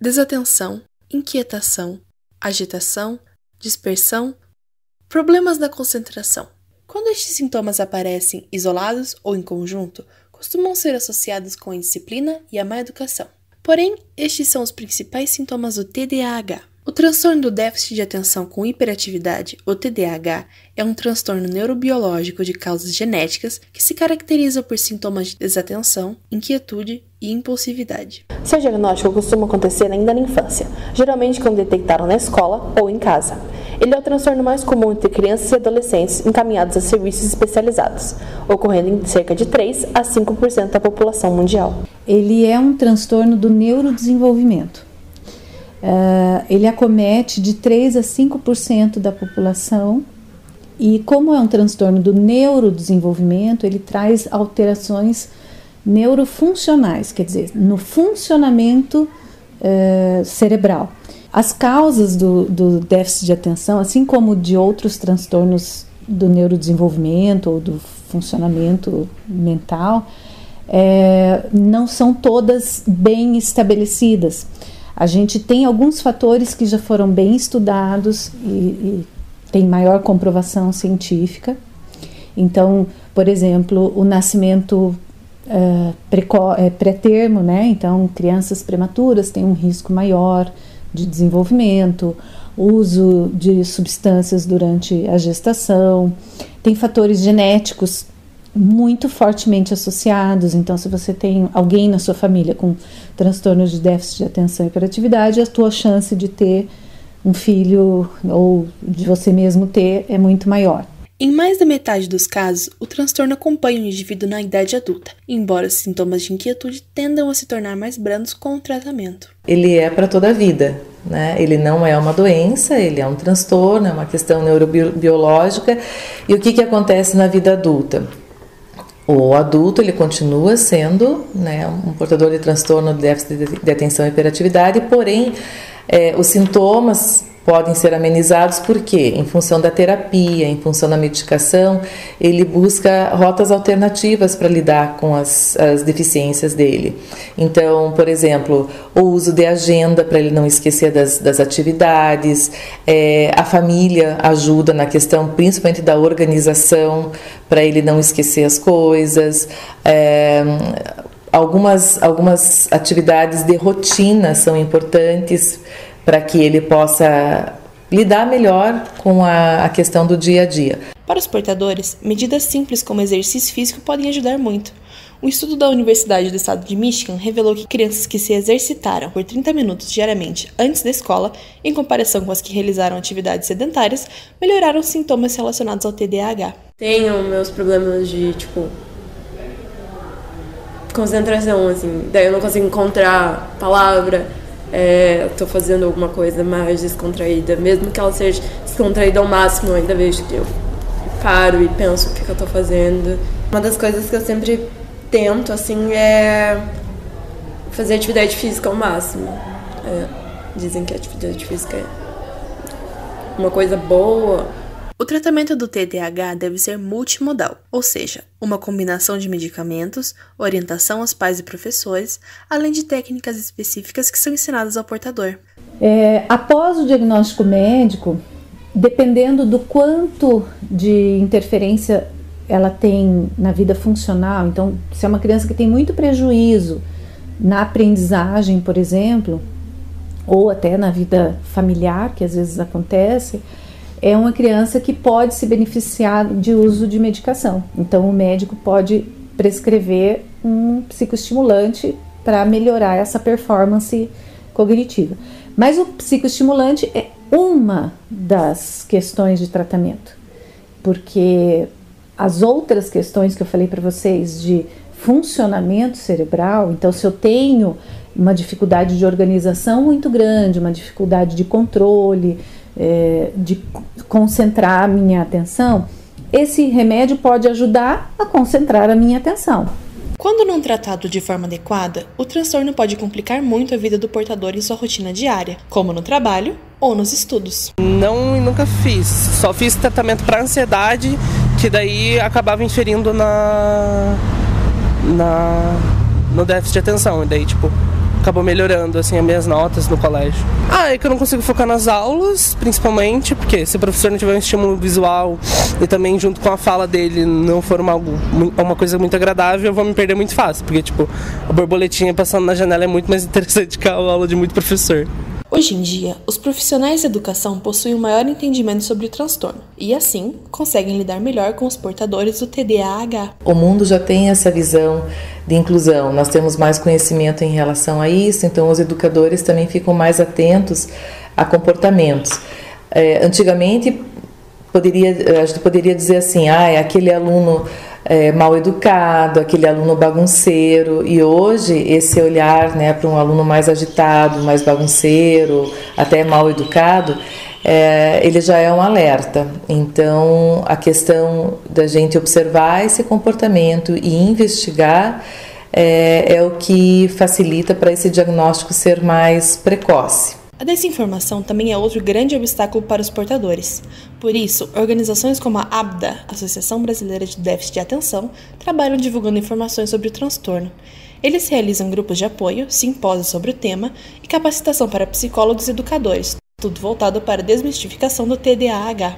desatenção, inquietação, agitação, dispersão, problemas da concentração. Quando estes sintomas aparecem isolados ou em conjunto, costumam ser associados com a indisciplina e a má educação. Porém, estes são os principais sintomas do TDAH. O transtorno do déficit de atenção com hiperatividade, ou TDAH, é um transtorno neurobiológico de causas genéticas que se caracteriza por sintomas de desatenção, inquietude e impulsividade. Seu diagnóstico costuma acontecer ainda na infância, geralmente quando detectado na escola ou em casa. Ele é o transtorno mais comum entre crianças e adolescentes encaminhados a serviços especializados, ocorrendo em cerca de 3 a 5% da população mundial. Ele é um transtorno do neurodesenvolvimento. Ele acomete de 3 a 5% da população e, como é um transtorno do neurodesenvolvimento, ele traz alterações neurofuncionais, quer dizer, no funcionamento cerebral. As causas do déficit de atenção, assim como de outros transtornos do neurodesenvolvimento ou do funcionamento mental, não são todas bem estabelecidas. A gente tem alguns fatores que já foram bem estudados e tem maior comprovação científica. Então, por exemplo, o nascimento pré-termo, né? Então, crianças prematuras têm um risco maior de desenvolvimento, uso de substâncias durante a gestação, tem fatores genéticos muito fortemente associados. Então, se você tem alguém na sua família com transtorno de déficit de atenção e hiperatividade, a tua chance de ter um filho ou de você mesmo ter é muito maior. Em mais da metade dos casos, o transtorno acompanha o indivíduo na idade adulta, embora os sintomas de inquietude tendam a se tornar mais brandos com o tratamento. Ele é para toda a vida, né? Ele não é uma doença, ele é um transtorno, é uma questão neurobiológica. E o que acontece na vida adulta? O adulto ele continua sendo, né, um portador de transtorno de déficit de atenção e hiperatividade, porém os sintomas podem ser amenizados porque, em função da terapia, em função da medicação, ele busca rotas alternativas para lidar com as deficiências dele. Então, por exemplo, o uso de agenda para ele não esquecer das atividades, a família ajuda na questão principalmente da organização para ele não esquecer as coisas, algumas atividades de rotina são importantes para que ele possa lidar melhor com a questão do dia a dia. Para os portadores, medidas simples como exercício físico podem ajudar muito. Um estudo da Universidade do Estado de Michigan revelou que crianças que se exercitaram por 30 minutos diariamente antes da escola, em comparação com as que realizaram atividades sedentárias, melhoraram os sintomas relacionados ao TDAH. Tenho meus problemas de, concentração, assim, daí eu não consigo encontrar palavra. Estou fazendo alguma coisa mais descontraída, mesmo que ela seja descontraída ao máximo, eu ainda vejo que eu paro e penso o que eu estou fazendo. Uma das coisas que eu sempre tento, assim, é fazer atividade física ao máximo. Dizem que a atividade física é uma coisa boa. O tratamento do TDAH deve ser multimodal, ou seja, uma combinação de medicamentos, orientação aos pais e professores, além de técnicas específicas que são ensinadas ao portador. Após o diagnóstico médico, dependendo do quanto de interferência ela tem na vida funcional, então se é uma criança que tem muito prejuízo na aprendizagem, por exemplo, ou até na vida familiar, que às vezes acontece, é uma criança que pode se beneficiar de uso de medicação. Então, o médico pode prescrever um psicoestimulante para melhorar essa performance cognitiva. Mas o psicoestimulante é uma das questões de tratamento, porque as outras questões que eu falei para vocês de funcionamento cerebral, então se eu tenho uma dificuldade de organização muito grande, uma dificuldade de controle, de concentrar a minha atenção, esse remédio pode ajudar a concentrar a minha atenção. Quando não tratado de forma adequada, o transtorno pode complicar muito a vida do portador em sua rotina diária, como no trabalho ou nos estudos. Não, nunca fiz. Só fiz tratamento para ansiedade, que daí acabava inferindo no déficit de atenção. E daí, acabou melhorando, assim, as minhas notas no colégio. É que eu não consigo focar nas aulas, principalmente, porque se o professor não tiver um estímulo visual e também junto com a fala dele não for uma coisa muito agradável, eu vou me perder muito fácil, porque, tipo, a borboletinha passando na janela é muito mais interessante que a aula de muito professor. Hoje em dia, os profissionais de educação possuem um maior entendimento sobre o transtorno e, assim, conseguem lidar melhor com os portadores do TDAH. O mundo já tem essa visão de inclusão, nós temos mais conhecimento em relação a isso, então os educadores também ficam mais atentos a comportamentos. Antigamente, a gente poderia dizer assim, é aquele aluno mal educado, aquele aluno bagunceiro, e hoje esse olhar, né, para um aluno mais agitado, mais bagunceiro, até mal educado, ele já é um alerta. Então a questão da gente observar esse comportamento e investigar é o que facilita para esse diagnóstico ser mais precoce. A desinformação também é outro grande obstáculo para os portadores. Por isso, organizações como a ABDA, Associação Brasileira de Déficit de Atenção, trabalham divulgando informações sobre o transtorno. Eles realizam grupos de apoio, simpósios sobre o tema e capacitação para psicólogos e educadores, tudo voltado para a desmistificação do TDAH.